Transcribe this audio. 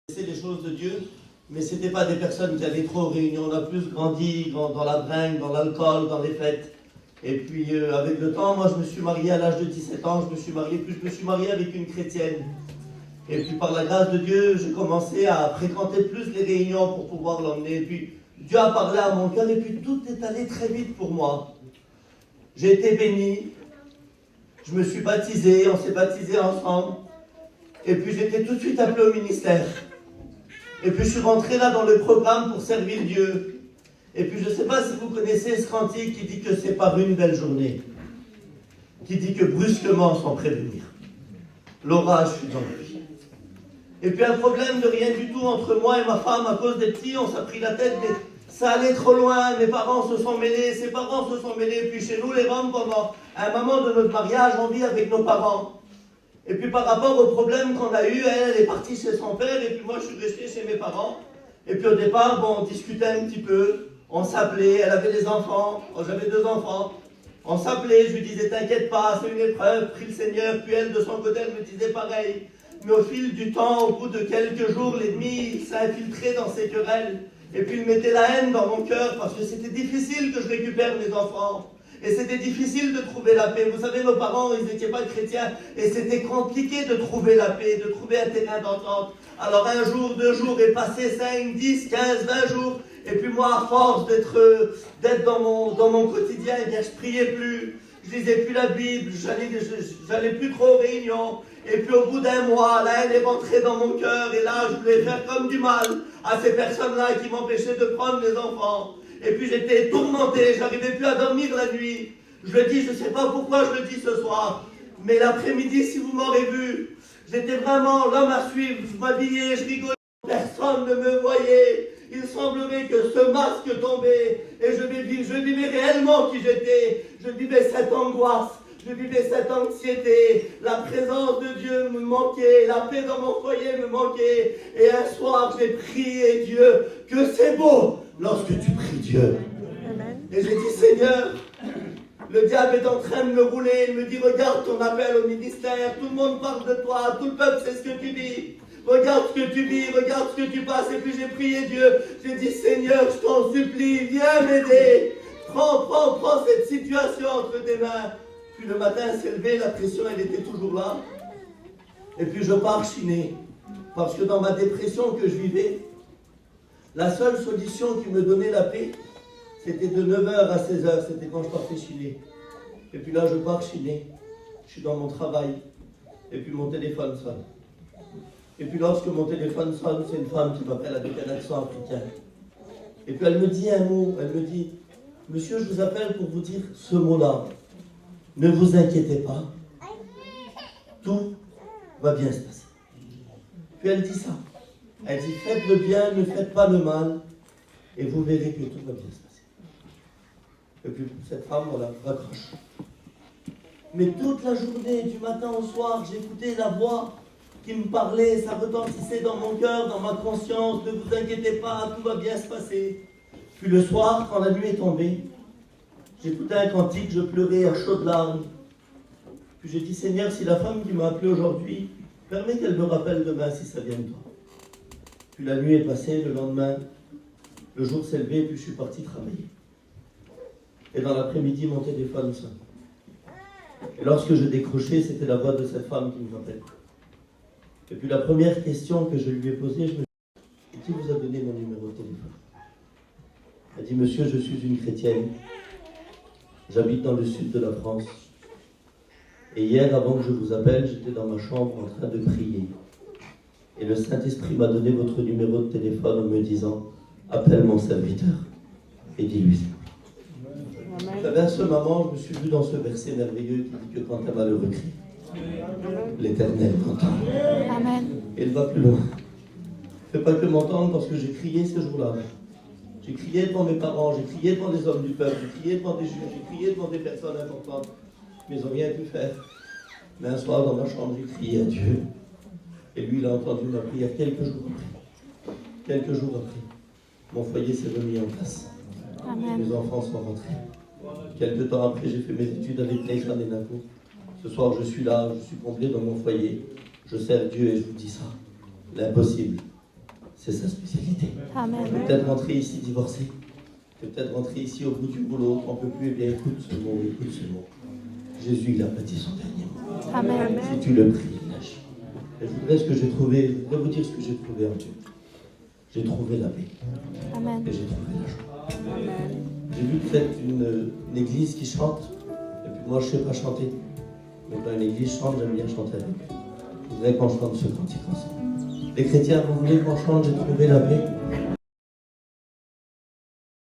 C'est les choses de Dieu, mais ce n'étaient pas des personnes qui allaient trop aux réunions. On a plus grandi dans la bringue, dans l'alcool, dans les fêtes. Et puis avec le temps, moi je me suis marié à l'âge de 17 ans, je me suis marié avec une chrétienne. Et puis par la grâce de Dieu, j'ai commencé à fréquenter plus les réunions pour pouvoir l'emmener. Et puis Dieu a parlé à mon cœur et puis tout est allé très vite pour moi. J'ai été béni, je me suis baptisé, on s'est baptisé ensemble. Et puis j'étais tout de suite appelé au ministère. Et puis je suis rentré là dans le programme pour servir Dieu. Et puis je ne sais pas si vous connaissez ce cantique qui dit que c'est par une belle journée. Qui dit que brusquement, sans prévenir, l'orage fut dans la vie. Et puis un problème de rien du tout entre moi et ma femme à cause des petits, on s'est pris la tête, mais ça allait trop loin, mes parents se sont mêlés, ses parents se sont mêlés. Puis chez nous, les Roms, pendant un moment de notre mariage, on vit avec nos parents. Et puis par rapport au problème qu'on a eu, elle est partie chez son père, et puis moi je suis resté chez mes parents. Et puis au départ, bon, on discutait un petit peu, on s'appelait, elle avait des enfants, j'avais 2 enfants. On s'appelait, je lui disais t'inquiète pas, c'est une épreuve, prie le Seigneur. Puis elle de son côté, elle me disait pareil. Mais au fil du temps, au bout de quelques jours, l'ennemi s'est infiltré dans ces querelles. Et puis il mettait la haine dans mon cœur, parce que c'était difficile que je récupère mes enfants. Et c'était difficile de trouver la paix. Vous savez, nos parents, ils n'étaient pas chrétiens. Et c'était compliqué de trouver la paix, de trouver un terrain d'entente. Alors 1 jour, 2 jours, est passé 5, 10, 15, 20 jours. Et puis moi, à force d'être dans mon quotidien, eh bien, je priais plus. Je lisais plus la Bible. J'allais plus trop aux réunions. Et puis au bout d'1 mois, la haine est rentrée dans mon cœur. Et là, je voulais faire comme du mal à ces personnes-là qui m'empêchaient de prendre mes enfants. Et puis j'étais tourmenté, j'arrivais plus à dormir la nuit. Je le dis, je ne sais pas pourquoi je le dis ce soir, mais l'après-midi, si vous m'aurez vu, j'étais vraiment l'homme à suivre. Je m'habillais, je rigolais, personne ne me voyait. Il semblerait que ce masque tombait et je vivais réellement qui j'étais. Je vivais cette angoisse, je vivais cette anxiété. La présence de Dieu me manquait, la paix dans mon foyer me manquait. Et un soir, j'ai prié Dieu que c'est beau lorsque tu pries Dieu. Amen. Et j'ai dit, Seigneur, le diable est en train de me rouler. Il me dit, regarde ton appel au ministère. Tout le monde parle de toi. Tout le peuple sait ce que tu vis. Regarde ce que tu vis. Regarde ce que tu passes. Et puis j'ai prié Dieu. J'ai dit, Seigneur, je t'en supplie, viens m'aider. Prends cette situation entre tes mains. Puis le matin, elle s'est levée. La pression, elle était toujours là. Et puis je pars chiner. Parce que dans ma dépression que je vivais, la seule solution qui me donnait la paix, c'était de 9h à 16h, c'était quand je partais chiner. Et puis là, je pars chiner, je suis dans mon travail, et puis mon téléphone sonne. Et puis lorsque mon téléphone sonne, c'est une femme qui m'appelle avec un accent africain. Et puis elle me dit un mot, elle me dit, monsieur, je vous appelle pour vous dire ce mot-là. Ne vous inquiétez pas, tout va bien se passer. Puis elle dit ça. Elle dit, faites le bien, ne faites pas le mal, et vous verrez que tout va bien se passer. Et puis cette femme, voilà, raccroche. Mais toute la journée, du matin au soir, j'écoutais la voix qui me parlait, ça retentissait dans mon cœur, dans ma conscience, ne vous inquiétez pas, tout va bien se passer. Puis le soir, quand la nuit est tombée, j'écoutais un cantique, je pleurais à chaudes larmes. Puis j'ai dit, Seigneur, si la femme qui m'a appelé aujourd'hui, permets qu'elle me rappelle demain si ça vient de toi. Puis la nuit est passée, le lendemain, le jour s'est levé, puis je suis parti travailler. Et dans l'après-midi, mon téléphone sonne. Et lorsque je décrochais, c'était la voix de cette femme qui m'appelle. Et puis la première question que je lui ai posée, je me suis dit, qui vous a donné mon numéro de téléphone? Elle dit, monsieur, je suis une chrétienne. J'habite dans le sud de la France. Et hier, avant que je vous appelle, j'étais dans ma chambre en train de prier. Et le Saint-Esprit m'a donné votre numéro de téléphone en me disant « Appelle mon serviteur et dis-lui ». Vous savez, à ce moment, je me suis vu dans ce verset merveilleux qui dit que quand un malheureux crie, l'Éternel m'entend. Et il va plus loin. Il ne fait pas que m'entendre parce que j'ai crié ce jour-là. J'ai crié devant mes parents, j'ai crié devant des hommes du peuple, j'ai crié devant des juges, j'ai crié devant des personnes importantes. Mais ils n'ont rien pu faire. Mais un soir, dans ma chambre, j'ai crié à Dieu. Et lui, il a entendu ma prière quelques jours après. Quelques jours après, mon foyer s'est remis en place. Amen. Mes enfants sont rentrés. Quelques temps après, j'ai fait mes études avec Nathan et Naco. Ce soir, je suis là, je suis comblé dans mon foyer. Je sers Dieu et je vous dis ça. L'impossible C'est sa spécialité. Amen. Tu es peut-être rentré ici divorcé. Tu es peut-être rentré ici au bout du boulot. On ne peut plus. Eh bien, écoute ce mot, écoute ce mot. Jésus, il a pas dit son dernier mot. Amen. Si tu le pries, il lâche. Et je voudrais vous dire ce que j'ai trouvé en Dieu. J'ai trouvé la paix. Amen. Et j'ai trouvé la joie. J'ai vu que vous êtes une église qui chante. Et puis moi, je ne sais pas chanter. Mais quand une église chante, j'aime bien chanter avec eux. Je voudrais qu'on chante ce cantique ensemble. Les chrétiens, vous voulez qu'on chante, j'ai trouvé la paix?